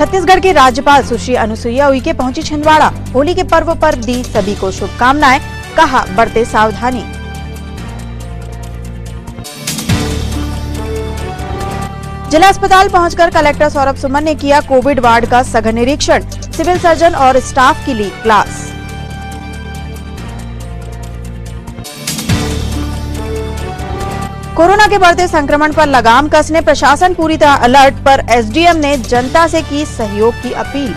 छत्तीसगढ़ की राज्यपाल सुश्री अनुसुईया उइके पहुंची छिंदवाड़ा। होली के पर्व पर दी सभी को शुभकामनाएं, कहा बरते सावधानी। जिला अस्पताल पहुंचकर कलेक्टर सौरभ सुमन ने किया कोविड वार्ड का सघन निरीक्षण। सिविल सर्जन और स्टाफ की ली क्लास। कोरोना के बढ़ते संक्रमण पर लगाम कसने प्रशासन पूरी तरह अलर्ट पर एसडीएम ने जनता से की सहयोग की अपील।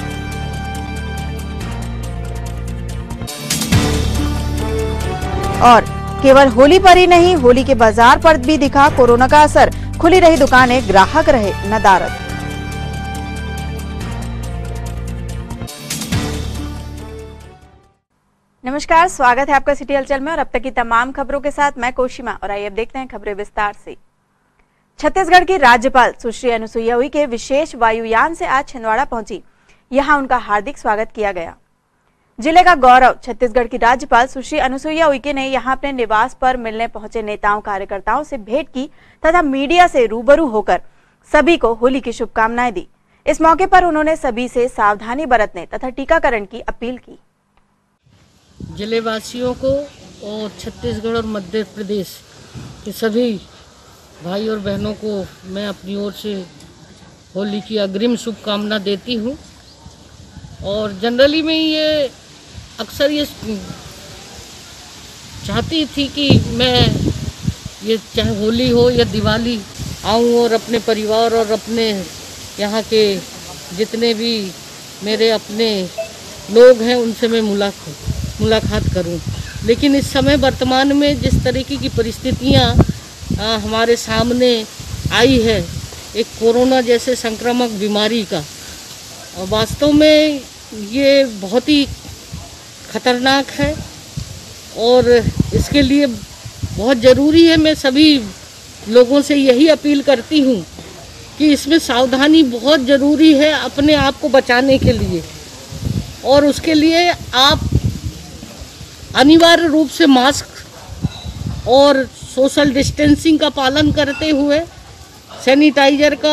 और केवल होली पर ही नहीं, होली के बाजार पर भी दिखा कोरोना का असर। खुली रही दुकानें, ग्राहक रहे नदारद। नमस्कार, स्वागत है आपका सिटी हलचल में और अब तक की तमाम खबरों के साथ मैं कोशिमा। और आइए अब देखते हैं खबरें विस्तार से। छत्तीसगढ़ की राज्यपाल सुश्री अनुसुईया उइके विशेष वायुयान से आज छिंदवाड़ा पहुंची। यहां उनका हार्दिक स्वागत किया गया। जिले का गौरव छत्तीसगढ़ की राज्यपाल सुश्री अनुसुईया उइके ने यहां अपने निवास पर मिलने पहुंचे नेताओं कार्यकर्ताओं से भेंट की तथा मीडिया से रूबरू होकर सभी को होली की शुभकामनाएं दी। इस मौके पर उन्होंने सभी से सावधानी बरतने तथा टीकाकरण की अपील की। जिले वासियों को और छत्तीसगढ़ और मध्य प्रदेश के सभी भाई और बहनों को मैं अपनी ओर से होली की अग्रिम शुभकामना देती हूँ। और जनरली मैं ये अक्सर ये चाहती थी कि मैं ये चाहे होली हो या दिवाली आऊँ और अपने परिवार और अपने यहाँ के जितने भी मेरे अपने लोग हैं उनसे मैं मुलाकात करूं। लेकिन इस समय वर्तमान में जिस तरीके की परिस्थितियां हमारे सामने आई है, एक कोरोना जैसे संक्रामक बीमारी का, वास्तव में ये बहुत ही खतरनाक है और इसके लिए बहुत ज़रूरी है। मैं सभी लोगों से यही अपील करती हूँ कि इसमें सावधानी बहुत ज़रूरी है अपने आप को बचाने के लिए। और उसके लिए आप अनिवार्य रूप से मास्क और सोशल डिस्टेंसिंग का पालन करते हुए सैनिटाइजर का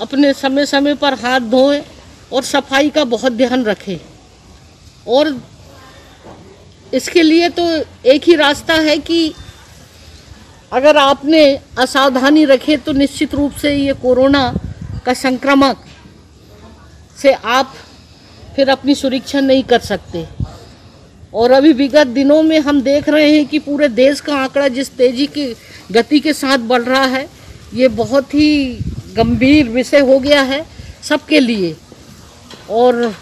अपने समय समय पर हाथ धोएं और सफाई का बहुत ध्यान रखें। और इसके लिए तो एक ही रास्ता है कि अगर आपने असावधानी रखे तो निश्चित रूप से ये कोरोना का संक्रमण से आप फिर अपनी सुरक्षा नहीं कर सकते। और अभी विगत दिनों में हम देख रहे हैं कि पूरे देश का आंकड़ा जिस तेजी की गति के साथ बढ़ रहा है, ये बहुत ही गंभीर विषय हो गया है सबके लिए। और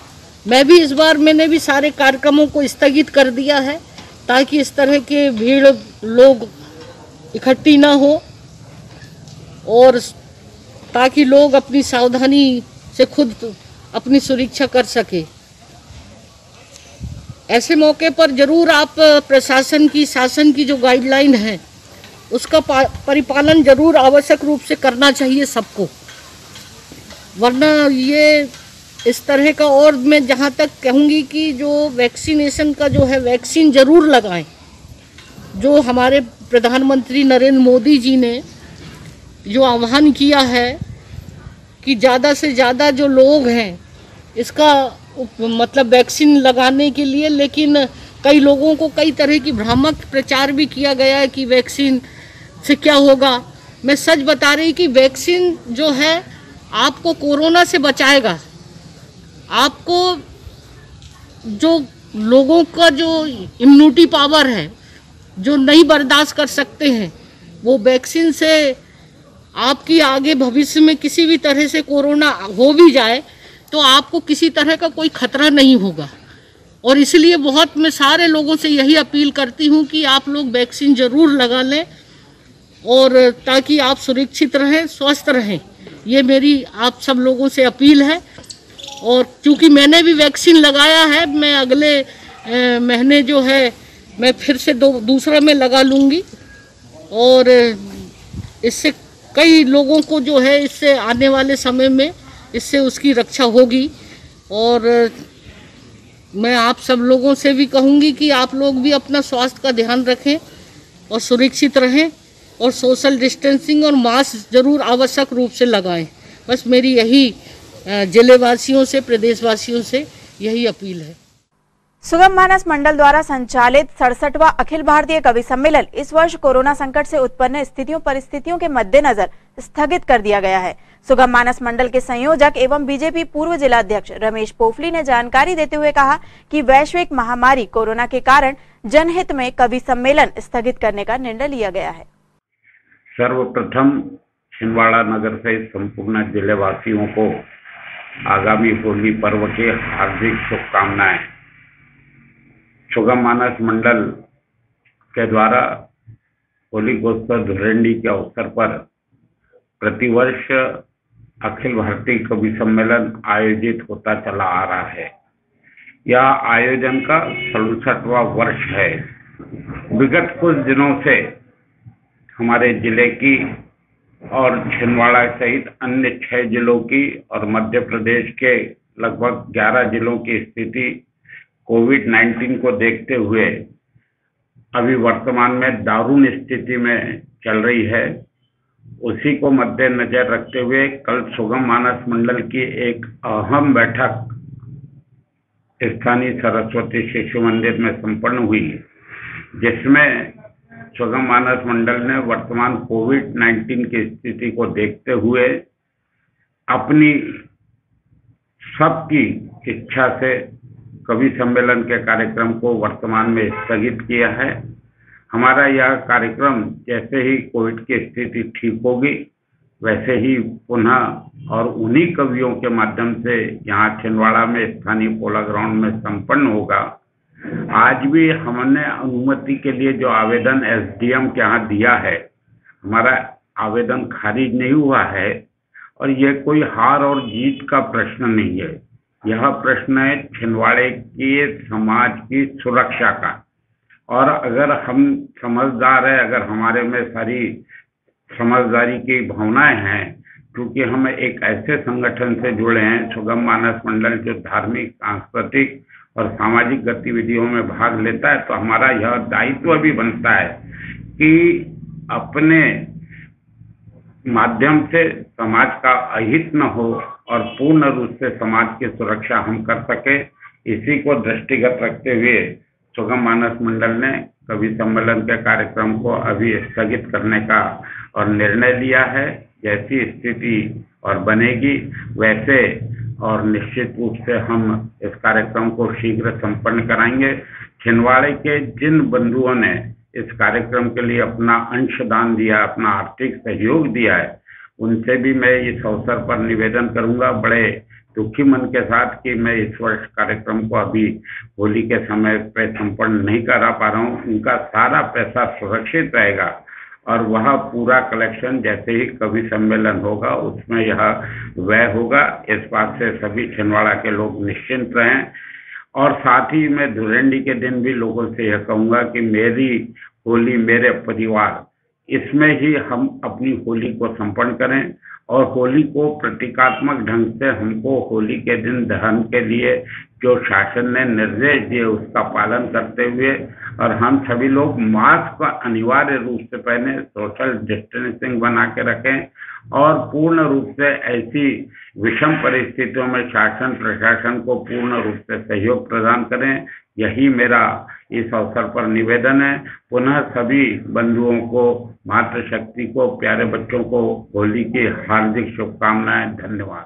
मैं भी इस बार मैंने भी सारे कार्यक्रमों को स्थगित कर दिया है ताकि इस तरह के भीड़ लोग इकट्ठी ना हो और ताकि लोग अपनी सावधानी से खुद अपनी सुरक्षा कर सके। ऐसे मौके पर जरूर आप प्रशासन की, शासन की जो गाइडलाइन है उसका परिपालन जरूर आवश्यक रूप से करना चाहिए सबको, वरना ये इस तरह का। और मैं जहाँ तक कहूँगी कि जो वैक्सीनेशन का जो है, वैक्सीन जरूर लगाएं। जो हमारे प्रधानमंत्री नरेंद्र मोदी जी ने जो आह्वान किया है कि ज़्यादा से ज़्यादा जो लोग हैं इसका मतलब वैक्सीन लगाने के लिए, लेकिन कई लोगों को कई तरह की भ्रामक प्रचार भी किया गया है कि वैक्सीन से क्या होगा। मैं सच बता रही कि वैक्सीन जो है आपको कोरोना से बचाएगा। आपको जो लोगों का जो इम्यूनिटी पावर है, जो नहीं बर्दाश्त कर सकते हैं, वो वैक्सीन से आपकी आगे भविष्य में किसी भी तरह से कोरोना हो भी जाए तो आपको किसी तरह का कोई खतरा नहीं होगा। और इसलिए बहुत मैं सारे लोगों से यही अपील करती हूँ कि आप लोग वैक्सीन ज़रूर लगा लें और ताकि आप सुरक्षित रहें, स्वस्थ रहें। ये मेरी आप सब लोगों से अपील है। और क्योंकि मैंने भी वैक्सीन लगाया है, मैं अगले महीने जो है मैं फिर से दूसरा में लगा लूँगी और इससे कई लोगों को जो है इससे आने वाले समय में इससे उसकी रक्षा होगी। और मैं आप सब लोगों से भी कहूँगी कि आप लोग भी अपना स्वास्थ्य का ध्यान रखें और सुरक्षित रहें और सोशल डिस्टेंसिंग और मास्क जरूर आवश्यक रूप से लगाएं। बस मेरी यही जिले वासियों से, प्रदेशवासियों से यही अपील है। सुगम मानस मंडल द्वारा संचालित 67वां अखिल भारतीय कवि सम्मेलन इस वर्ष कोरोना संकट से उत्पन्न परिस्थितियों के मद्देनजर स्थगित कर दिया गया है। सुगम मानस मंडल के संयोजक एवं बीजेपी पूर्व जिलाध्यक्ष रमेश पोफली ने जानकारी देते हुए कहा कि वैश्विक महामारी कोरोना के कारण जनहित में कवि सम्मेलन स्थगित करने का निर्णय लिया गया है। सर्वप्रथम छिंदवाड़ा नगर सहित संपूर्ण जिलेवासियों को आगामी होली पर्व के हार्दिक शुभकामनाएं। सुगम मानस मंडल के द्वारा होलिकोत्सव धुरंडी के अवसर पर प्रतिवर्ष अखिल भारतीय कवि सम्मेलन आयोजित होता चला आ रहा है। यह आयोजन का 67वां वर्ष है। विगत कुछ दिनों से हमारे जिले की और छिंदवाड़ा सहित अन्य 6 जिलों की और मध्य प्रदेश के लगभग 11 जिलों की स्थिति कोविड-19 को देखते हुए अभी वर्तमान में दारुण स्थिति में चल रही है। उसी को मद्देनजर रखते हुए कल सुगम मानस मंडल की एक अहम बैठक स्थानीय सरस्वती शिशु मंदिर में संपन्न हुई, जिसमें सुगम मानस मंडल ने वर्तमान कोविड-19 की स्थिति को देखते हुए अपनी सबकी इच्छा से कवि सम्मेलन के कार्यक्रम को वर्तमान में स्थगित किया है। हमारा यह कार्यक्रम जैसे ही कोविड की स्थिति ठीक होगी वैसे ही पुनः और उन्हीं कवियों के माध्यम से यहाँ छिंदवाड़ा में स्थानीय पोला ग्राउंड में संपन्न होगा। आज भी हमने अनुमति के लिए जो आवेदन एसडीएम के यहाँ दिया है, हमारा आवेदन खारिज नहीं हुआ है और ये कोई हार और जीत का प्रश्न नहीं है। यह प्रश्न है छिंदवाड़े के समाज की सुरक्षा का। और अगर हम समझदार है, अगर हमारे में सारी समझदारी की भावनाएं हैं, क्योंकि हम एक ऐसे संगठन से जुड़े हैं, सुगम मानस मंडल जो धार्मिक, सांस्कृतिक और सामाजिक गतिविधियों में भाग लेता है, तो हमारा यह दायित्व भी बनता है कि अपने माध्यम से समाज का अहित न हो और पूर्ण रूप से समाज की सुरक्षा हम कर सके। इसी को दृष्टिगत रखते हुए सुगम मानस मंडल ने कवि सम्मेलन के कार्यक्रम को अभी स्थगित करने का और निर्णय लिया है। जैसी स्थिति और बनेगी वैसे और निश्चित रूप से हम इस कार्यक्रम को शीघ्र संपन्न कराएंगे। छिंदवाड़े के जिन बंधुओं ने इस कार्यक्रम के लिए अपना अंशदान दिया, अपना आर्थिक सहयोग दिया है, उनसे भी मैं इस अवसर पर निवेदन करूंगा बड़े दुखी मन के साथ कि मैं इस वर्ष कार्यक्रम को अभी होली के समय पे संपन्न नहीं करा पा रहा हूँ। उनका सारा पैसा सुरक्षित रहेगा और वह पूरा कलेक्शन जैसे ही कवि सम्मेलन होगा उसमें यह व्यय होगा। इस बात से सभी छिंदवाड़ा के लोग निश्चिंत रहें। और साथ ही मैं धुरंडी के दिन भी लोगों से यह कहूँगा कि मेरी होली मेरे परिवार, इसमें ही हम अपनी होली को संपन्न करें और होली को प्रतीकात्मक ढंग से हमको होली के दिन दहन के लिए जो शासन ने निर्देश दिए उसका पालन करते हुए और हम सभी लोग मास्क अनिवार्य रूप से पहने, सोशल डिस्टेंसिंग बना के रखें और पूर्ण रूप से ऐसी विषम परिस्थितियों में शासन प्रशासन को पूर्ण रूप से सहयोग प्रदान करें। यही मेरा इस अवसर पर निवेदन है। पुनः सभी बंधुओं को, मातृशक्ति को, प्यारे बच्चों को होली की हार्दिक शुभकामनाएं। धन्यवाद।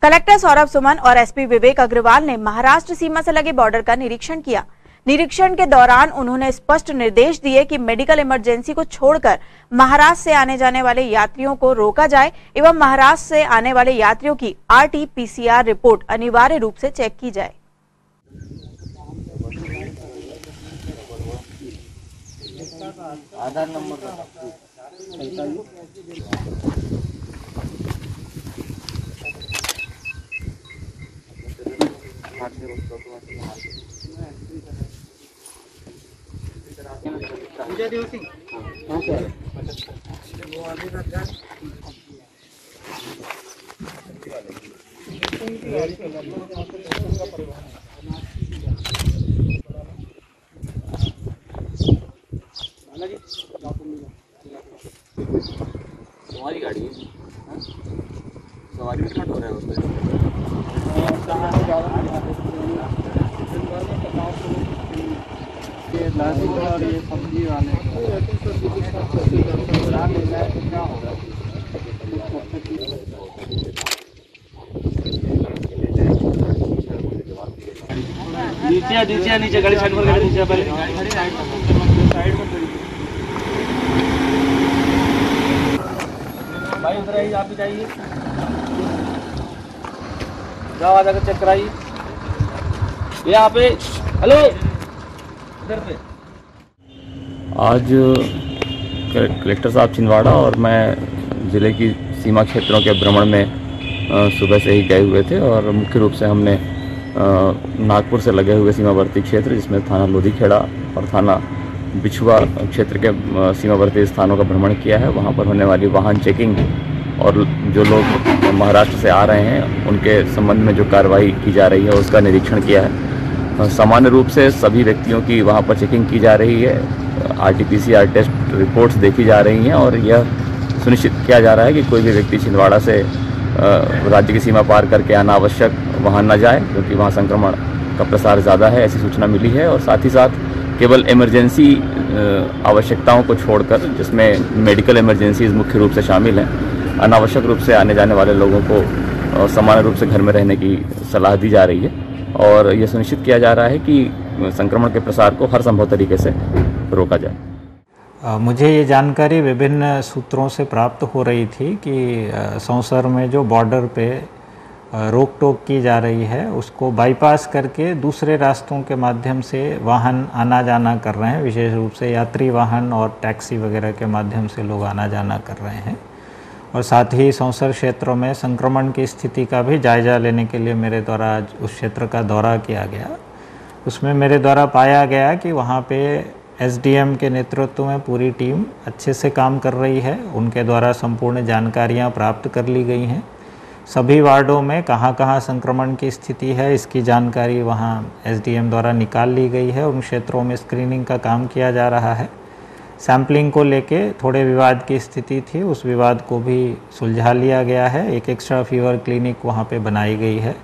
कलेक्टर सौरभ सुमन और एसपी विवेक अग्रवाल ने महाराष्ट्र सीमा से लगे बॉर्डर का निरीक्षण किया। निरीक्षण के दौरान उन्होंने स्पष्ट निर्देश दिए कि मेडिकल इमरजेंसी को छोड़कर महाराष्ट्र से आने जाने वाले यात्रियों को रोका जाए एवं महाराष्ट्र से आने वाले यात्रियों की RT-PCR रिपोर्ट अनिवार्य रूप से चेक की जाए। आधार नंबर हाँ सर। तुम्हारी गाड़ी है। नीचे गाड़ी साइड पर गाड़ी नीचे पहले साइड में भाई उधर आइए, आप भी जाइए, जाओ आ जाकर चेक कराइए यहाँ पे। हेलो इधर पे। आज कलेक्टर साहब छिंदवाड़ा और मैं ज़िले की सीमा क्षेत्रों के भ्रमण में सुबह से ही गए हुए थे और मुख्य रूप से हमने नागपुर से लगे हुए सीमावर्ती क्षेत्र जिसमें थाना लोधीखेड़ा और थाना बिछुआ क्षेत्र के सीमावर्ती स्थानों का भ्रमण किया है। वहां पर होने वाली वाहन चेकिंग और जो लोग महाराष्ट्र से आ रहे हैं उनके संबंध में जो कार्रवाई की जा रही है उसका निरीक्षण किया है। सामान्य रूप से सभी व्यक्तियों की वहां पर चेकिंग की जा रही है, RT-PCR टेस्ट रिपोर्ट्स देखी जा रही हैं और यह सुनिश्चित किया जा रहा है कि कोई भी व्यक्ति छिंदवाड़ा से राज्य की सीमा पार करके अनावश्यक वहाँ न जाए, क्योंकि वहाँ संक्रमण का प्रसार ज़्यादा है, ऐसी सूचना मिली है। और साथ ही साथ केवल इमरजेंसी आवश्यकताओं को छोड़कर, जिसमें मेडिकल इमरजेंसीज मुख्य रूप से शामिल हैं, अनावश्यक रूप से आने जाने वाले लोगों को सामान्य रूप से घर में रहने की सलाह दी जा रही है और ये सुनिश्चित किया जा रहा है कि संक्रमण के प्रसार को हर संभव तरीके से रोका जाए। मुझे ये जानकारी विभिन्न सूत्रों से प्राप्त हो रही थी कि सौंसर में जो बॉर्डर पे रोक टोक की जा रही है उसको बाईपास करके दूसरे रास्तों के माध्यम से वाहन आना जाना कर रहे हैं, विशेष रूप से यात्री वाहन और टैक्सी वगैरह के माध्यम से लोग आना जाना कर रहे हैं। और साथ ही सौंसर क्षेत्रों में संक्रमण की स्थिति का भी जायज़ा लेने के लिए मेरे द्वारा आज उस क्षेत्र का दौरा किया गया। उसमें मेरे द्वारा पाया गया कि वहाँ पे SDM के नेतृत्व में पूरी टीम अच्छे से काम कर रही है। उनके द्वारा संपूर्ण जानकारियाँ प्राप्त कर ली गई हैं। सभी वार्डों में कहाँ कहाँ संक्रमण की स्थिति है इसकी जानकारी वहाँ SDM द्वारा निकाल ली गई है। उन क्षेत्रों में स्क्रीनिंग का काम किया जा रहा है। सैम्पलिंग को लेके थोड़े विवाद की स्थिति थी, उस विवाद को भी सुलझा लिया गया है। एक एक्स्ट्रा फीवर क्लिनिक वहाँ पे बनाई गई है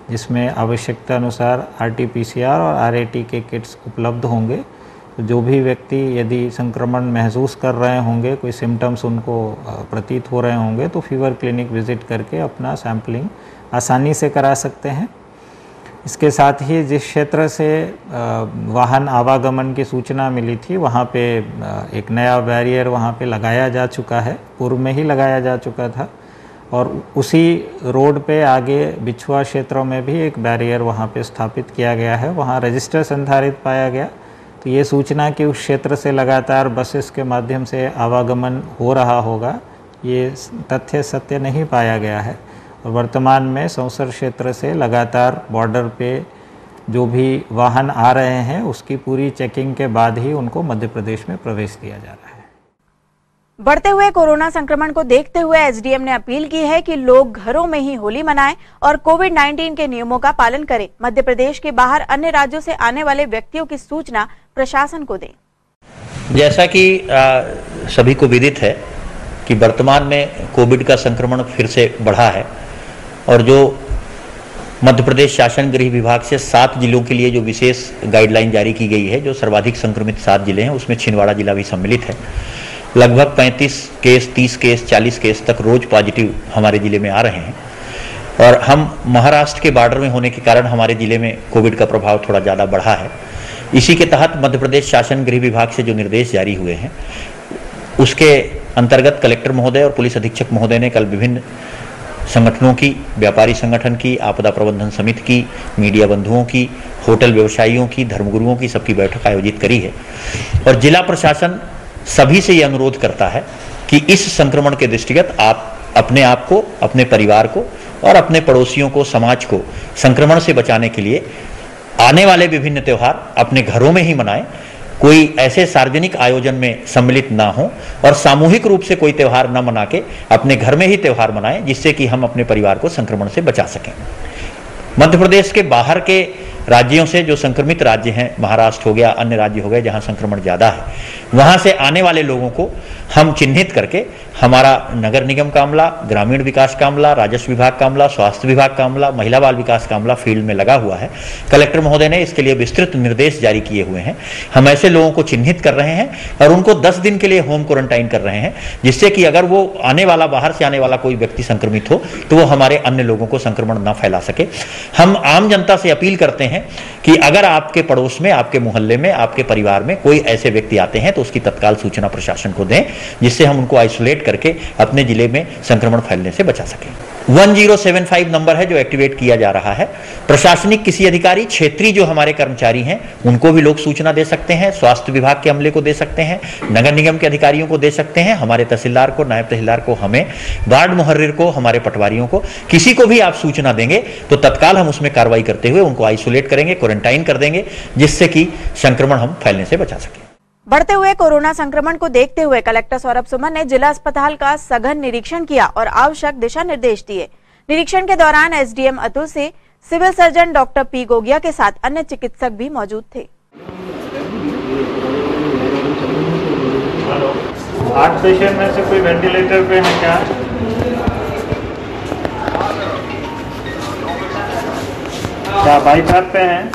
जिसमें आवश्यकता अनुसार RT-PCR और RAT के किट्स उपलब्ध होंगे। तो जो भी व्यक्ति यदि संक्रमण महसूस कर रहे होंगे, कोई सिम्टम्स उनको प्रतीत हो रहे होंगे, तो फीवर क्लिनिक विज़िट करके अपना सैम्पलिंग आसानी से करा सकते हैं। इसके साथ ही जिस क्षेत्र से वाहन आवागमन की सूचना मिली थी वहाँ पे एक नया बैरियर वहाँ पे लगाया जा चुका है, पूर्व में ही लगाया जा चुका था। और उसी रोड पे आगे बिछुआ क्षेत्रों में भी एक बैरियर वहाँ पे स्थापित किया गया है, वहाँ रजिस्टर संधारित पाया गया। तो ये सूचना कि उस क्षेत्र से लगातार बसेस के माध्यम से आवागमन हो रहा होगा, ये तथ्य सत्य नहीं पाया गया है। और वर्तमान में सौंसर क्षेत्र से लगातार बॉर्डर पे जो भी वाहन आ रहे हैं उसकी पूरी चेकिंग के बाद ही उनको मध्य प्रदेश में प्रवेश दिया जा रहा है। बढ़ते हुए कोरोना संक्रमण को देखते हुए SDM ने अपील की है कि लोग घरों में ही होली मनाएं और कोविड-19 के नियमों का पालन करें। मध्य प्रदेश के बाहर अन्य राज्यों से आने वाले व्यक्तियों की सूचना प्रशासन को दें। जैसा कि सभी को विदित है कि वर्तमान में कोविड का संक्रमण फिर से बढ़ा है और जो मध्य प्रदेश शासन गृह विभाग से 7 जिलों के लिए जो विशेष गाइडलाइन जारी की गई है, जो सर्वाधिक संक्रमित 7 जिले हैं उसमें छिंदवाड़ा जिला भी सम्मिलित है। लगभग 35 केस, 30 केस, 40 केस तक रोज पॉजिटिव हमारे जिले में आ रहे हैं और हम महाराष्ट्र के बॉर्डर में होने के कारण हमारे जिले में कोविड का प्रभाव थोड़ा ज़्यादा बढ़ा है। इसी के तहत मध्य प्रदेश शासन गृह विभाग से जो निर्देश जारी हुए हैं उसके अंतर्गत कलेक्टर महोदय और पुलिस अधीक्षक महोदय ने कल विभिन्न संगठनों की, व्यापारी संगठन की, आपदा प्रबंधन समिति की, मीडिया बंधुओं की, होटल व्यवसायियों की, धर्मगुरुओं की सबकी बैठक आयोजित करी है। और जिला प्रशासन सभी से ये अनुरोध करता है कि इस संक्रमण के दृष्टिगत आप अपने आप को, अपने परिवार को और अपने पड़ोसियों को, समाज को संक्रमण से बचाने के लिए आने वाले विभिन्न त्यौहार अपने घरों में ही मनाएं। कोई ऐसे सार्वजनिक आयोजन में सम्मिलित ना हो और सामूहिक रूप से कोई त्यौहार न मना के अपने घर में ही त्यौहार मनाएं, जिससे कि हम अपने परिवार को संक्रमण से बचा सकें। मध्य प्रदेश के बाहर के राज्यों से, जो संक्रमित राज्य हैं, महाराष्ट्र हो गया, अन्य राज्य हो गए जहां संक्रमण ज्यादा है, वहां से आने वाले लोगों को हम चिन्हित करके हमारा नगर निगम का अमला, ग्रामीण विकास का अमला, राजस्व विभाग का अमला, स्वास्थ्य विभाग का अमला, महिला बाल विकास का अमला फील्ड में लगा हुआ है। कलेक्टर महोदय ने इसके लिए विस्तृत निर्देश जारी किए हुए हैं। हम ऐसे लोगों को चिन्हित कर रहे हैं और उनको 10 दिन के लिए होम क्वारंटाइन कर रहे हैं, जिससे कि अगर वो आने वाला, बाहर से आने वाला कोई व्यक्ति संक्रमित हो तो वो हमारे अन्य लोगों को संक्रमण न फैला सके। हम आम जनता से अपील करते हैं कि अगर आपके पड़ोस में, आपके मोहल्ले में, आपके परिवार में कोई ऐसे व्यक्ति आते हैं तो उसकी तत्काल सूचना प्रशासन को दें, जिससे हम उनको आइसोलेट करके अपने जिले में संक्रमण फैलने से बचा सकें। 1075 नंबर है जो एक्टिवेट किया जा रहा है। प्रशासनिक किसी अधिकारी, क्षेत्रीय जो हमारे कर्मचारी हैं, उनको भी लोग सूचना दे सकते हैं, स्वास्थ्य विभाग के अमले को दे सकते हैं, नगर निगम के अधिकारियों को दे सकते हैं, हमारे तहसीलदार को, नायब तहसीलदार को, हमें, वार्ड मुहर्रिर को, हमारे पटवारियों को, किसी को भी आप सूचना देंगे तो तत्काल हम उसमें कार्रवाई करते हुए उनको आइसोलेट करेंगे, क्वारंटाइन कर देंगे, जिससे कि संक्रमण हम फैलने से बचा सकें। बढ़ते हुए कोरोना संक्रमण को देखते हुए कलेक्टर सौरभ सुमन ने जिला अस्पताल का सघन निरीक्षण किया और आवश्यक दिशा निर्देश दिए। निरीक्षण के दौरान एसडीएम अतुल से civil surgeon doctor P Gogia के साथ अन्य चिकित्सक भी मौजूद थे। 8 पेशेंट में से कोई वेंटिलेटर पे है क्या? क्या बाईपास पे हैं?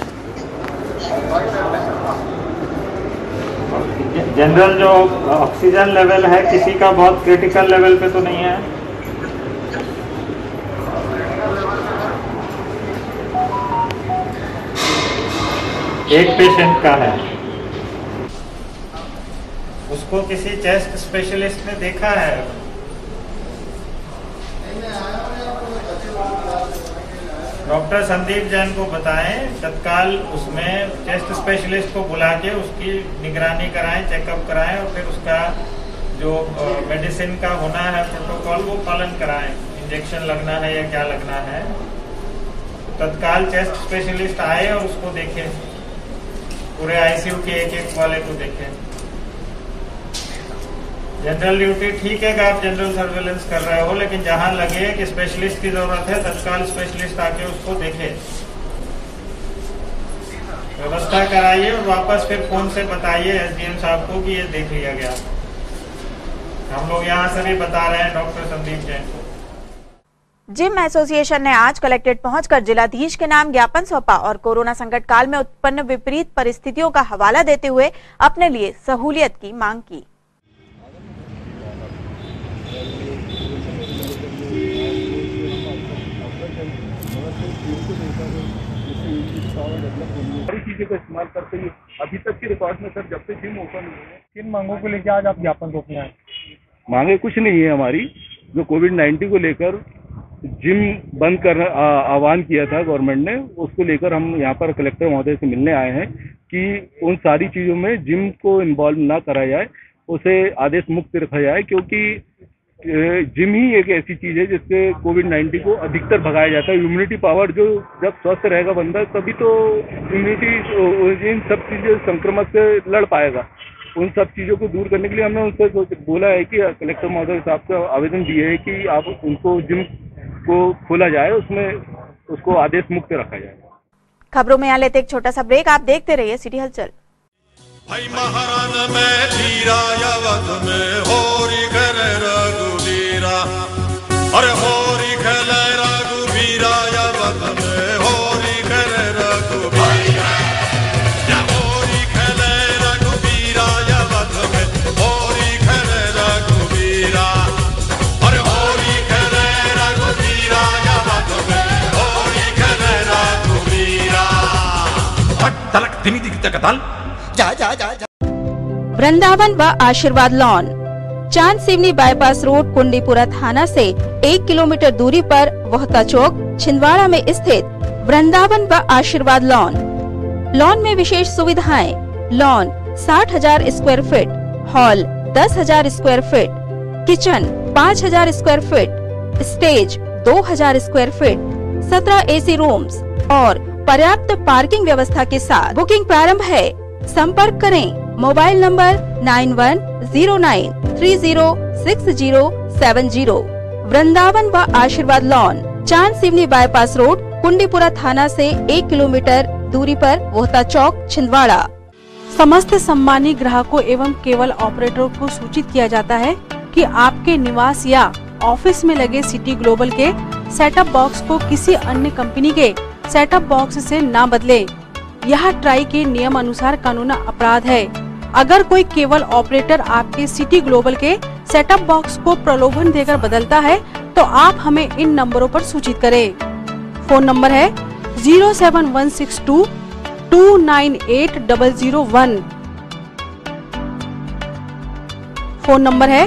जनरल जो ऑक्सीजन लेवल है किसी का बहुत क्रिटिकल लेवल पे तो नहीं है? एक पेशेंट का है, उसको किसी चेस्ट स्पेशलिस्ट ने देखा है? डॉक्टर संदीप जैन को बताएं, तत्काल उसमें चेस्ट स्पेशलिस्ट को बुला के उसकी निगरानी कराएं, चेकअप कराएं और फिर उसका जो मेडिसिन का होना है प्रोटोकॉल वो पालन कराएं। इंजेक्शन लगना है या क्या लगना है, तत्काल चेस्ट स्पेशलिस्ट आए और उसको देखें, पूरे आईसीयू के एक वाले को देखें। जनरल ड्यूटी ठीक है कि आप जनरल सर्वेलेंस कर रहे हो, लेकिन जहां लगे कि स्पेशलिस्ट की जरूरत है तत्काल स्पेशलिस्ट आके उसको देखे, व्यवस्था कराइए और वापस फिर फोन से बताइए एसडीएम साहब को कि ये देख लिया गया। हम लोग यहाँ से भी बता रहे हैं डॉक्टर संदीप जैन को। जिम एसोसिएशन ने आज कलेक्ट्रेट पहुंचकर जिलाधीश के नाम ज्ञापन सौंपा और कोरोना संकट काल में उत्पन्न विपरीत परिस्थितियों का हवाला देते हुए अपने लिए सहूलियत की मांग की। सारी चीजें का इस्तेमाल करते हुए अभी तक के रिकॉर्ड में सर, जब से जिम ओपन हुए हैं, किन मांगों को लेकर आज आप ज्ञापन सौंपने आए? मांगे कुछ नहीं है हमारी, जो कोविड-19 को लेकर जिम बंद कर आह्वान किया था गवर्नमेंट ने, उसको लेकर हम यहाँ पर कलेक्टर महोदय से मिलने आए हैं कि उन सारी चीजों में जिम को इन्वॉल्व ना करा जाए, उसे आदेश मुक्त रखा जाए, क्योंकि जिम ही एक ऐसी चीज है जिससे कोविड-19 को अधिकतर भगाया जाता है। इम्यूनिटी पावर, जो जब स्वस्थ रहेगा बंदा तभी तो इम्यूनिटी इन सब चीजें संक्रमण से लड़ पाएगा। उन सब चीजों को दूर करने के लिए हमने उनसे बोला है कि कलेक्टर महोदय साहब को आवेदन दिए है कि आप उनको जिम को खोला जाए, उसमें उसको आदेश मुक्त रखा जाए। खबरों में यहाँ लेते एक छोटा सा ब्रेक, आप देखते रहिए सिटी हलचल। भाई महाराज में धीरा यवत में होरी करे रघुवीरा, अरे होरी खेले रघुवीरा यवत में होरी करे रघुवीरा, या होरी खेले रघुवीरा यवत में होरी खेले रघुवीरा, अरे होरी खेले रघुवीरा यवत में होरी खेले रघुवीरा। हट तलक तिमी दिखता कताल जा जा जा जा। वृंदावन व आशीर्वाद लॉन, चांद सिवनी बाईपास रोड, कुंडीपुरा थाना से 1 किलोमीटर दूरी पर वोहता चौक, छिंदवाड़ा में स्थित वृंदावन व आशीर्वाद लॉन। लॉन में विशेष सुविधाएं: lawn 60,000 square feet, hall 10,000 square feet, kitchen 5,000 square feet, stage 2,000 square feet, 17 AC rooms और पर्याप्त पार्किंग व्यवस्था के साथ बुकिंग प्रारंभ है। संपर्क करें मोबाइल नंबर 9109306070। वृंदावन व आशीर्वाद लॉन, चांद सिवनी बाईपास रोड, कुंडीपुरा थाना से 1 किलोमीटर दूरी पर वोहता चौक, छिंदवाड़ा। समस्त सम्मानित ग्राहकों एवं केबल ऑपरेटरों को सूचित किया जाता है कि आपके निवास या ऑफिस में लगे सिटी ग्लोबल के सेटअप बॉक्स को किसी अन्य कंपनी के सेटअप बॉक्स से ना बदलें। यह ट्राई के नियम अनुसार कानूनी अपराध है। अगर कोई केबल ऑपरेटर आपके सिटी ग्लोबल के सेटअप बॉक्स को प्रलोभन देकर बदलता है तो आप हमें इन नंबरों पर सूचित करें। फोन नंबर है 07162 298 001। फोन नंबर है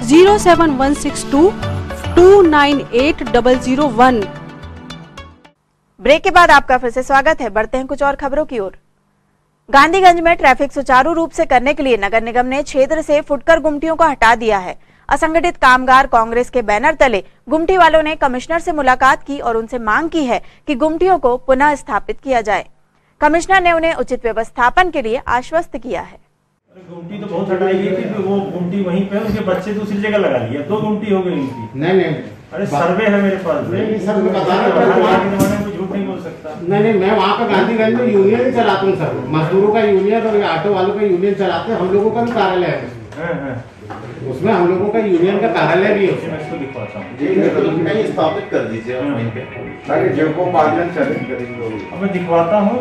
07162 298 001। ब्रेक के बाद आपका फिर से स्वागत है। बढ़ते हैं कुछ और खबरों की ओर। गांधीगंज में ट्रैफिक सुचारू रूप से करने के लिए नगर निगम ने क्षेत्र से फुटकर गुमटियों को हटा दिया है। असंगठित कामगार कांग्रेस के बैनर तले गुमटी वालों ने कमिश्नर से मुलाकात की और उनसे मांग की है कि गुमटियों को पुनः स्थापित किया जाए। कमिश्नर ने उन्हें उचित व्यवस्थापन के लिए आश्वस्त किया है। गुमटी तो बहुत हटाई गई थी, वो गुमटी वहीं पे, उनके बच्चे दूसरी जगह लगा लिया, 2 गुमटी हो गई उनकी। नहीं अरे सर्वे है मेरे पास। नहीं सर, झूठ नहीं बोल सकता। नहीं मैं वहाँ पे गांधीगंज में यूनियन ही चलाता हूँ सर, मजदूरों का यूनियन और ऑटो वालों का यूनियन चलाते हैं। हम लोगों का भी कार्यालय है, उसमें हम लोगों का यूनियन का कार्यालय भी है। मैं इसको दिखवाता हूँ, स्थापित कर दीजिए मैं दिखवाता हूँ।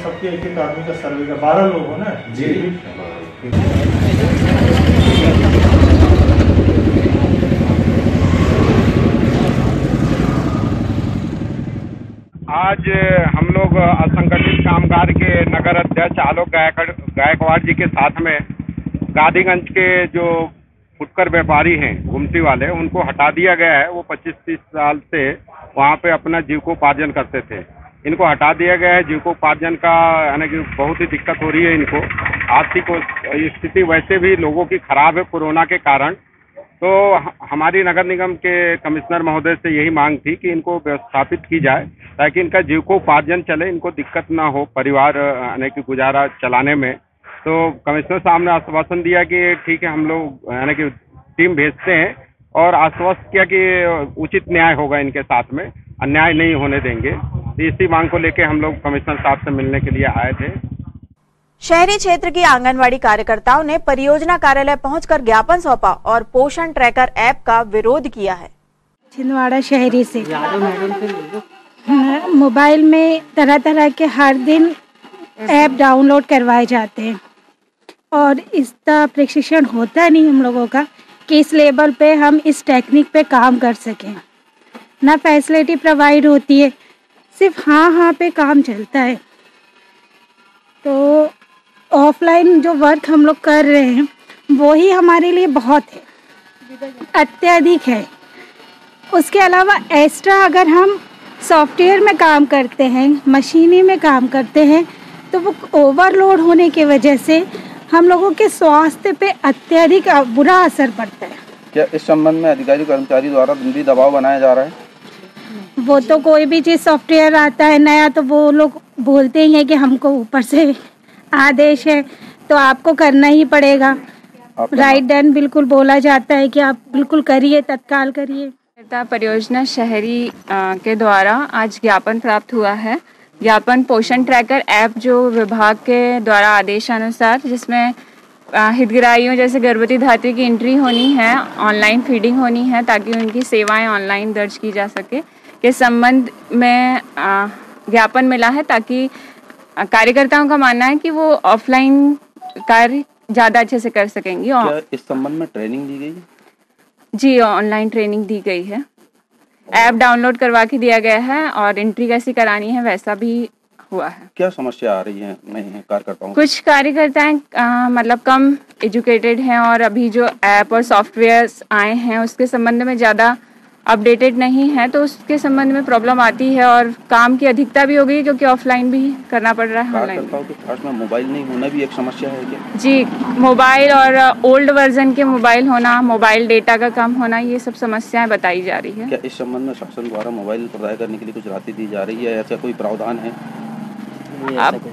सबके एक आदमी का सर्वे का 12 लोग हो ना जी। आज हम लोग असंगठित कामगार के नगर अध्यक्ष आलोक गायकवाड़ जी के साथ में गांधीगंज के जो फुटकर व्यापारी हैं गुमटी वाले, उनको हटा दिया गया है। वो 25-30 साल से वहाँ पे अपना जीविकोपार्जन करते थे, इनको हटा दिया गया है। जीविकोपार्जन का यानी कि बहुत ही दिक्कत हो रही है इनको। आर्थिक स्थिति वैसे भी लोगों की खराब है कोरोना के कारण। तो हमारी नगर निगम के कमिश्नर महोदय से यही मांग थी कि इनको व्यवस्थापित की जाए ताकि इनका जीविकोपार्जन चले, इनको दिक्कत ना हो परिवार यानी कि गुजारा चलाने में। तो कमिश्नर साहब ने आश्वासन दिया कि ठीक है, हम लोग यानी कि टीम भेजते हैं और आश्वस्त किया कि उचित न्याय होगा इनके साथ में, अन्याय नहीं होने देंगे। तो इसी मांग को लेकर हम लोग कमिश्नर साहब से मिलने के लिए आए थे। शहरी क्षेत्र की आंगनवाड़ी कार्यकर्ताओं ने परियोजना कार्यालय पहुंचकर ज्ञापन सौंपा और पोषण ट्रैकर ऐप का विरोध किया है। छिंदवाड़ा शहरी से मोबाइल में तरह तरह के हर दिन ऐप डाउनलोड करवाए जाते हैं और इसका प्रशिक्षण होता नहीं हम लोगों का कि इस लेवल पे हम इस टेक्निक पे काम कर सकें। ना फैसिलिटी प्रोवाइड होती है, सिर्फ हाँ पे काम चलता है। तो ऑफलाइन जो वर्क हम लोग कर रहे हैं वो ही हमारे लिए बहुत है, अत्यधिक है। उसके अलावा एक्स्ट्रा अगर हम सॉफ्टवेयर में काम करते हैं, मशीनी में काम करते हैं, तो वो ओवरलोड होने की वजह से हम लोगों के स्वास्थ्य पे अत्यधिक बुरा असर पड़ता है। क्या इस संबंध में अधिकारी कर्मचारी द्वारा गंभीर दबाव बनाया जा रहा है? वो तो कोई भी चीज़ सॉफ्टवेयर आता है नया तो वो लोग बोलते ही हैं कि हमको ऊपर से आदेश है तो आपको करना ही पड़ेगा। राइट डन बिल्कुल बोला जाता है कि आप बिल्कुल करिए, तत्काल करिए। परियोजना शहरी के द्वारा आज ज्ञापन प्राप्त हुआ है। ज्ञापन पोषण ट्रैकर ऐप जो विभाग के द्वारा आदेशानुसार, जिसमें हितग्राहियों जैसे गर्भवती धात्री की एंट्री होनी है, ऑनलाइन फीडिंग होनी है ताकि उनकी सेवाएं ऑनलाइन दर्ज की जा सके, के संबंध में ज्ञापन मिला है ताकि कार्यकर्ताओं का मानना है कि वो ऑफलाइन कार्य ज़्यादा अच्छे से कर सकेंगी। क्या इस संबंध में ट्रेनिंग दी गई है? जी, ऑनलाइन ट्रेनिंग दी गई है। ऐप डाउनलोड करवा के दिया गया है और एंट्री कैसी करानी है वैसा भी हुआ है। क्या समस्या आ रही है कार्यकर्ताओं? कुछ कार्यकर्ताएं मतलब कम एजुकेटेड हैं और अभी जो ऐप और सॉफ्टवेयर आए हैं उसके संबंध में ज़्यादा अपडेटेड नहीं है, तो उसके संबंध में प्रॉब्लम आती है और काम की अधिकता भी हो गई क्योंकि ऑफलाइन भी करना पड़ रहा है। ऑनलाइन के पास में मोबाइल नहीं होना भी एक समस्या है क्या? जी, मोबाइल और ओल्ड वर्जन के मोबाइल होना, मोबाइल डेटा का कम होना, ये सब समस्याएं बताई जा रही है। क्या इस संबंध में शासन द्वारा मोबाइल प्रदान करने के लिए कुछ राशि दी जा रही है, ऐसा कोई प्रावधान है?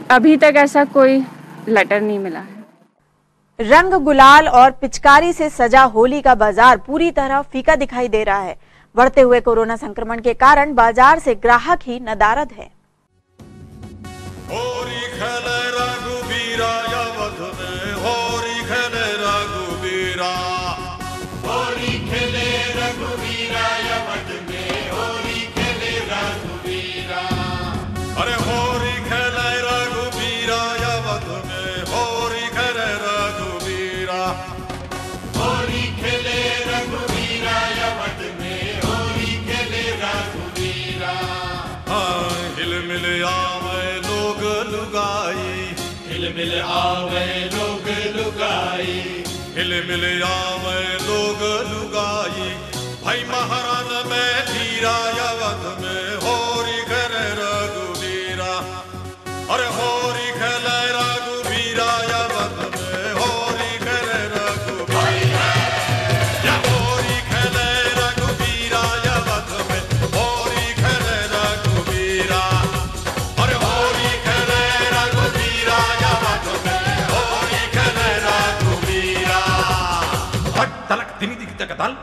अभी तक ऐसा कोई लेटर नहीं मिला है। रंग, गुलाल और पिचकारी से सजा होली का बाजार पूरी तरह फीका दिखाई दे रहा है। बढ़ते हुए कोरोना संक्रमण के कारण बाजार से ग्राहक ही नदारद है। हिल मिल आवे लोग लुगाई, हिल मिल आवे लोग लुगाई। भाई महाराज में धीरा अवध में होरी खेले रघुवीरा, अरे होरी खेले रघुवीरा अवध में होरी खेले रघुवीरा, या होरी खेले रघुवीरा अवध में होरी खेले रघुवीरा, अरे होरी खेले रघुवीरा अवध में होरी खेले रघुवीरा। हट तलक दिनी दिख तक दल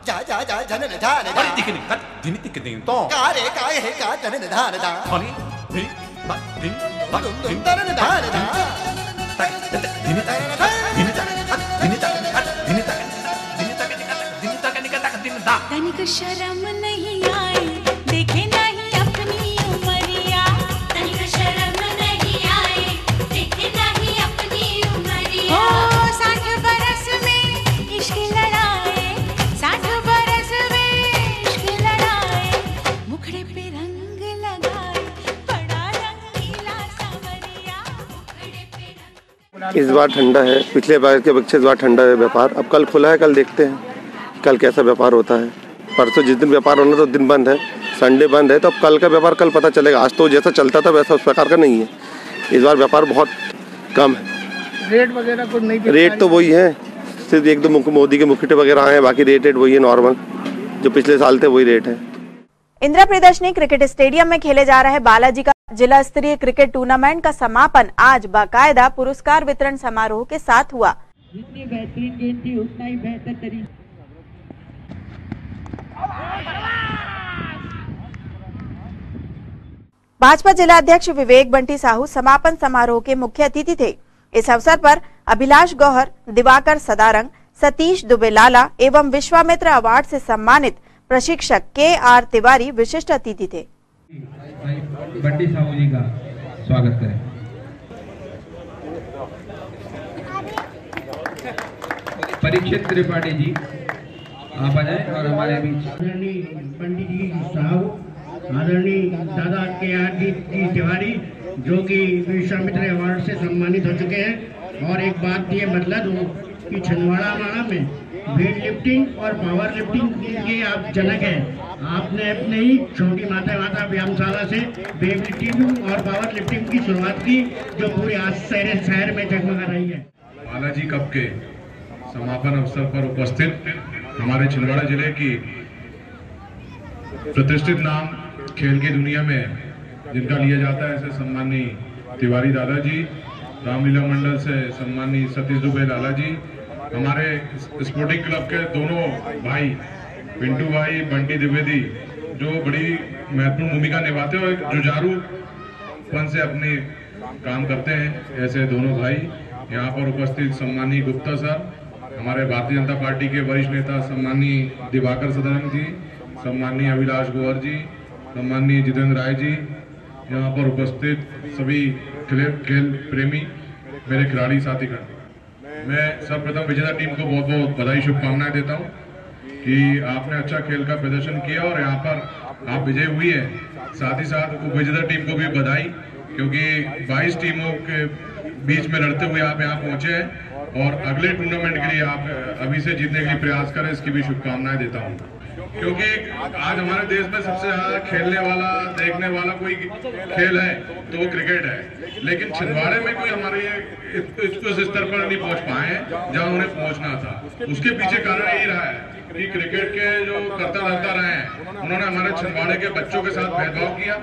जा जा जा जनन धान दा अरे दिखने कर दिनी दिख दिन तो कारे काय है का जनन धान दा अरे दिनी दिन दिन तरन धान दा दिनी तक दिनी तक दिनी तक दिनी तक दिनी तक दिनी तक निकल दिन दा। तनिक शर्म नहीं आई देखे नहीं अपनी उमरिया, तनिक शर्म नहीं आई देखे नहीं अपनी उमरिया। ओ 60 बरस में इश्क लड़ाए, 60 बरस में इश्क लड़ाए, मुखड़े पे रंग लगाए, बड़ा रंगीला सांवरिया, मुखड़े पे रंग। इस बार ठंडा है, पिछले बार के अपेक्षा इस बार ठंडा है व्यापार। अब कल खुला है, कल देखते हैं कल कैसा व्यापार होता है। परसों जिस दिन व्यापार होना तो दिन बंद है, संडे बंद है, तो अब कल का व्यापार कल पता चलेगा। आज तो जैसा चलता था वैसा उस प्रकार का नहीं है। इस बार व्यापार बहुत कम है। रेट वगैरह कुछ नहीं, रेट तो वही है, सिर्फ एक दो मोदी के मुकुट वगैरह आए हैं, बाकी रेट वही है नॉर्मल जो पिछले साल थे वही रेट है। इंदिरा प्रियदर्शनी क्रिकेट स्टेडियम में खेले जा रहे बालाजी का जिला स्तरीय क्रिकेट टूर्नामेंट का समापन आज बाकायदा पुरस्कार वितरण समारोह के साथ हुआ। जितनी बेहतरीन गेंद थी उतना ही बेहतर तरीके। भाजपा जिला अध्यक्ष विवेक बंटी साहू समापन समारोह के मुख्य अतिथि थे। इस अवसर पर अभिलाष गौहर, दिवाकर सदारंग, सतीश दुबे लाला एवं विश्वामित्र अवार्ड से सम्मानित प्रशिक्षक के.आर. तिवारी विशिष्ट अतिथि थे। बंटी साहू जी का स्वागत करें। परीक्षित त्रिपाठी जी आप आ जाएं और हमारे बीच। आदरणीय पंडित जी साहू, आदरणीय दादा के.आर. जी तिवारी जो कि विश्वामित्र अवार्ड से सम्मानित हो चुके हैं। और एक बात ये मतलब हो कि छिंदवाड़ा माड़ा में वेट लिफ्टिंग और पावर लिफ्टिंग के आप जनक हैं। आपने अपने ही छोटी माता व्यायामशाला से वेट लिफ्टिंग और पावर लिफ्टिंग की शुरुआत की जो पूरे आज शहर में जगमगा रही है। बालाजी कप के समापन अवसर पर उपस्थित हमारे छिंदवाड़ा जिले की प्रतिष्ठित नाम खेल की दुनिया में जिनका लिया जाता है ऐसे सम्माननीय तिवारी दादाजी, रामलीला मंडल से सम्माननीय सतीश दुबे लाला जी, हमारे स्पोर्टिंग क्लब के दोनों भाई पिंटू भाई, बंटी द्विवेदी जो बड़ी महत्वपूर्ण भूमिका निभाते हुए जुझारूपन से अपने काम करते हैं, ऐसे दोनों भाई यहाँ पर उपस्थित सम्माननीय गुप्ता सर, हमारे भारतीय जनता पार्टी के वरिष्ठ नेता सम्माननीय दिवाकर सदारंग जी, सम्माननीय अभिलाष गौहर जी, सम्माननीय जितेंद्र राय जी, यहाँ पर उपस्थित सभी खेल प्रेमी मेरे खिलाड़ी साथीगण, मैं सर्वप्रथम विजेता टीम को बहुत बहुत बधाई शुभकामनाएं देता हूँ कि आपने अच्छा खेल का प्रदर्शन किया और यहाँ पर आप विजय हुई है। साथ ही साथ उप विजेता टीम को भी बधाई क्योंकि 22 टीमों के बीच में लड़ते हुए आप यहाँ पहुँचे हैं और अगले टूर्नामेंट के लिए आप अभी से जीतने के लिए प्रयास करें, इसकी भी शुभकामनाएं देता हूँ। क्योंकि आज हमारे देश में सबसे ज्यादा खेलने वाला देखने वाला कोई खेल है तो वो क्रिकेट है, लेकिन छिंदवाड़े में कोई हमारे इस स्तर पर नहीं पहुंच पाए हैं जहां उन्हें पहुंचना था। उसके पीछे कारण यही रहा है कि क्रिकेट के जो करता धरता रहे हैं उन्होंने हमारे छिंदवाड़े के बच्चों के साथ भेदभाव किया।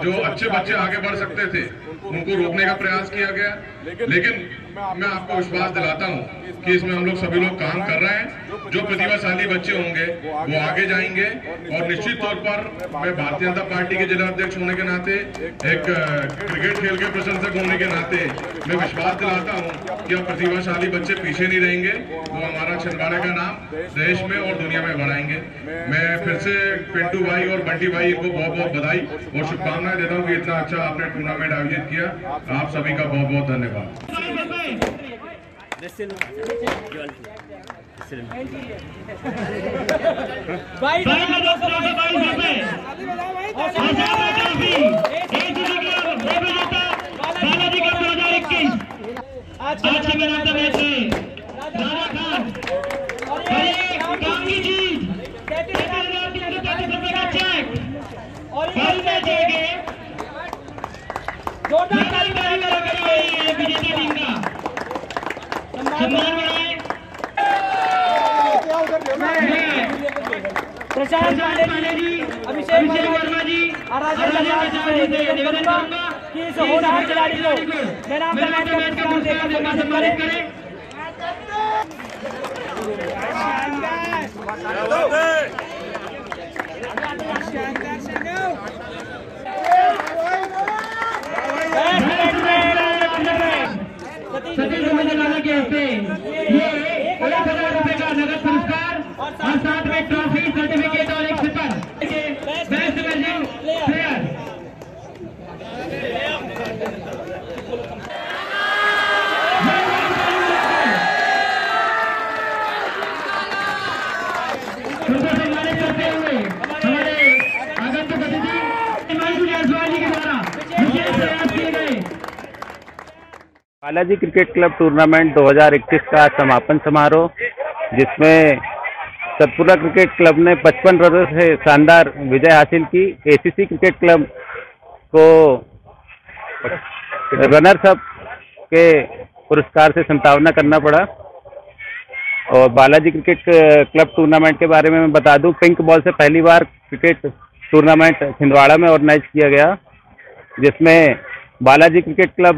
जो अच्छे बच्चे आगे बढ़ सकते थे उनको रोकने का प्रयास किया गया, लेकिन मैं आपको विश्वास दिलाता हूं कि इसमें हम लोग सभी लोग काम कर रहे हैं। जो प्रतिभाशाली बच्चे होंगे वो आगे जाएंगे और निश्चित तौर पर मैं भारतीय जनता पार्टी के जिला अध्यक्ष होने के नाते, एक क्रिकेट खेल के प्रशंसक होने के नाते मैं विश्वास दिलाता हूं कि अब प्रतिभाशाली बच्चे पीछे नहीं रहेंगे, वो हमारा छिंदवाड़े का नाम देश में और दुनिया में बढ़ाएंगे। मैं फिर से पिंटू भाई और बंटी भाई को बहुत बहुत बधाई और शुभकामनाएं देता हूँ कि इतना अच्छा आपने टूर्नामेंट आयोजित किया। आप सभी का बहुत बहुत धन्यवाद। बालाजी कप 2021 आज के मैन ऑफ द मैच है राणा खान और ये काम की जीत 33,333 रुपए का चेक और ये जाएंगे जोरदार ताली विजेता टीम का सम्मान बढ़ाए। प्रशांत पांडे जी, अभिषेक वर्मा जी, आराध्य निवेदन करूंगा कि इस होनहार खिलाड़ी को मैन ऑफ द मैच का पुरस्कार देकर सम्मानित करें। सतीश दुबे लाला के हस्ते ये 1,000 रुपए का नगद पुरस्कार और साथ में ट्रॉफी, सर्टिफिकेट और एक सिपर बेस्ट इमर्जिंग प्लेयर। उनको सम्मानित करते हुए हमारे आगंतुक अतिथि हिमांशु जायसवाल जी के द्वारा विशेष प्रयास किए गए। बालाजी क्रिकेट क्लब टूर्नामेंट 2021 का समापन समारोह, जिसमें सतपुरा क्रिकेट क्लब ने 55 रनों से शानदार विजय हासिल की। एसीसी क्रिकेट क्लब को रनर्स अप के पुरस्कार से संतावना करना पड़ा। और बालाजी क्रिकेट क्लब टूर्नामेंट के बारे में मैं बता दूं, पिंक बॉल से पहली बार क्रिकेट टूर्नामेंट छिंदवाड़ा में ऑर्गेनाइज किया गया, जिसमें बालाजी क्रिकेट क्लब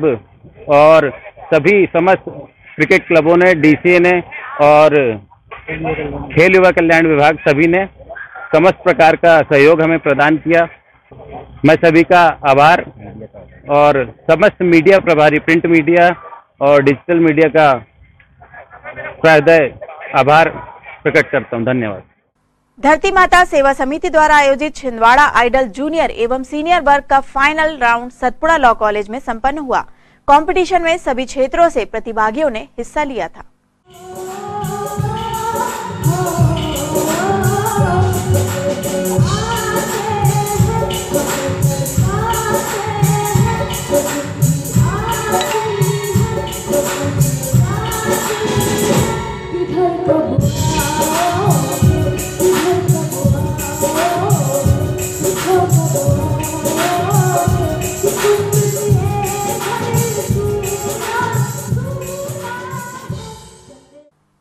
और सभी समस्त क्रिकेट क्लबों ने, डीसीए ने और खेल युवा कल्याण विभाग सभी ने समस्त प्रकार का सहयोग हमें प्रदान किया। मैं सभी का आभार और समस्त मीडिया प्रभारी, प्रिंट मीडिया और डिजिटल मीडिया का हृदय आभार प्रकट करता हूं। धन्यवाद। धरती माता सेवा समिति द्वारा आयोजित छिंदवाड़ा आइडल जूनियर एवं सीनियर वर्ग का final round Satpura law college में संपन्न हुआ। कंपटीशन में सभी क्षेत्रों से प्रतिभागियों ने हिस्सा लिया था।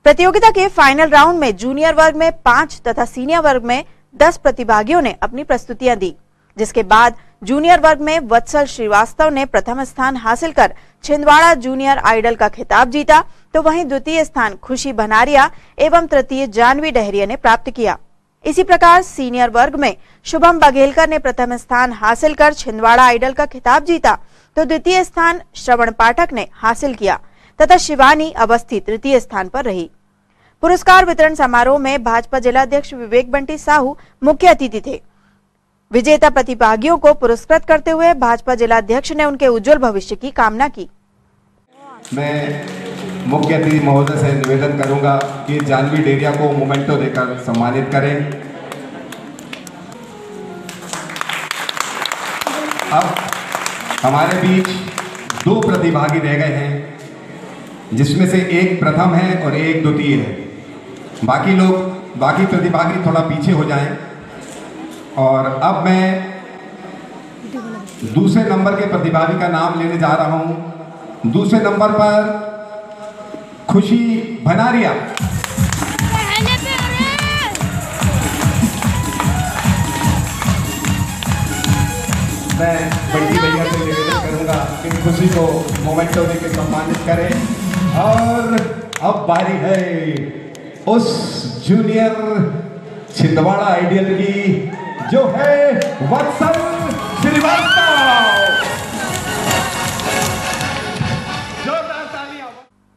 प्रतियोगिता के फाइनल राउंड में जूनियर वर्ग में 5 तथा सीनियर वर्ग में 10 प्रतिभागियों ने अपनी प्रस्तुतियां दी, जिसके बाद जूनियर वर्ग में वत्सल श्रीवास्तव ने प्रथम स्थान हासिल कर छिंदवाड़ा जूनियर आइडल का खिताब जीता, तो वहीं द्वितीय स्थान खुशी भनारिया एवं तृतीय जानवी डहरिया ने प्राप्त किया। इसी प्रकार सीनियर वर्ग में शुभम बघेलकर ने प्रथम स्थान हासिल कर छिंदवाड़ा आइडल का खिताब जीता, तो द्वितीय स्थान श्रवण पाठक ने हासिल किया तथा शिवानी अवस्थी तृतीय स्थान पर रही। पुरस्कार वितरण समारोह में भाजपा जिलाध्यक्ष विवेक बंटी साहू मुख्य अतिथि थे। विजेता प्रतिभागियों को पुरस्कृत करते हुए भाजपा जिलाध्यक्ष ने उनके उज्जवल भविष्य की कामना की। मैं मुख्य अतिथि महोदय से निवेदन करूंगा कि जानवी डेरिया को मोमेंटो देकर सम्मानित करें। अब हमारे बीच 2 प्रतिभागी रह गए हैं, जिसमें से एक प्रथम है और एक द्वितीय है। बाकी प्रतिभागी थोड़ा पीछे हो जाएं। और अब मैं दूसरे नंबर के प्रतिभागी का नाम लेने जा रहा हूं। दूसरे नंबर पर खुशी भनारिया। मैं बंटी भैया से निवेदन करूंगा कि खुशी को मोमेंटो देकर सम्मानित करें। और अब बारी है उस जूनियर छिंदवाड़ा आइडियल की, जो है वत्सल श्रीवास्तव।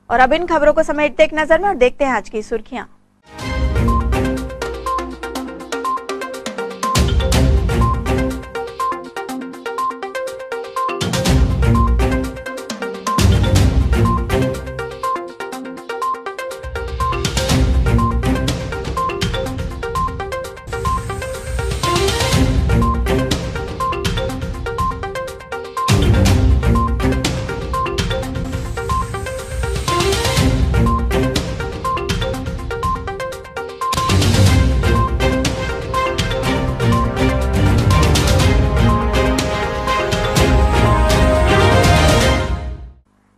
और अब इन खबरों को समेटते एक नजर में और देखते हैं आज की सुर्खियां।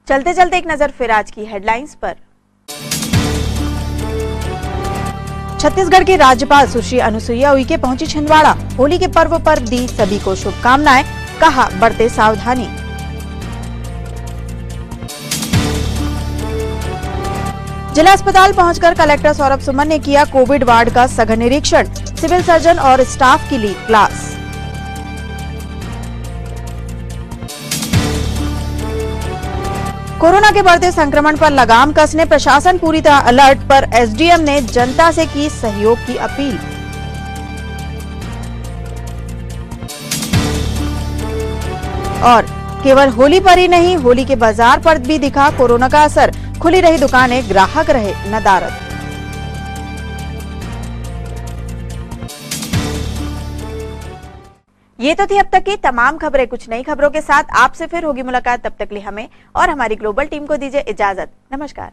चलते चलते एक नजर फिर आज की हेडलाइंस पर। छत्तीसगढ़ की राज्यपाल सुश्री अनुसुईया उइके पहुंची छिंदवाड़ा। होली के पर्व पर दी सभी को शुभकामनाएं, कहा बरते सावधानी। जिला अस्पताल पहुंचकर कलेक्टर सौरभ सुमन ने किया कोविड वार्ड का सघन निरीक्षण। सिविल सर्जन और स्टाफ की ली क्लास। कोरोना के बढ़ते संक्रमण पर लगाम कसने प्रशासन पूरी तरह अलर्ट पर एसडीएम ने जनता से की सहयोग की अपील। और केवल होली पर ही नहीं, होली के बाजार पर भी दिखा कोरोना का असर। खुली रही दुकानें, ग्राहक रहे नदारद। ये तो थी अब तक की तमाम खबरें। कुछ नई खबरों के साथ आपसे फिर होगी मुलाकात। तब तक लिए हमें और हमारी ग्लोबल टीम को दीजिए इजाजत। नमस्कार।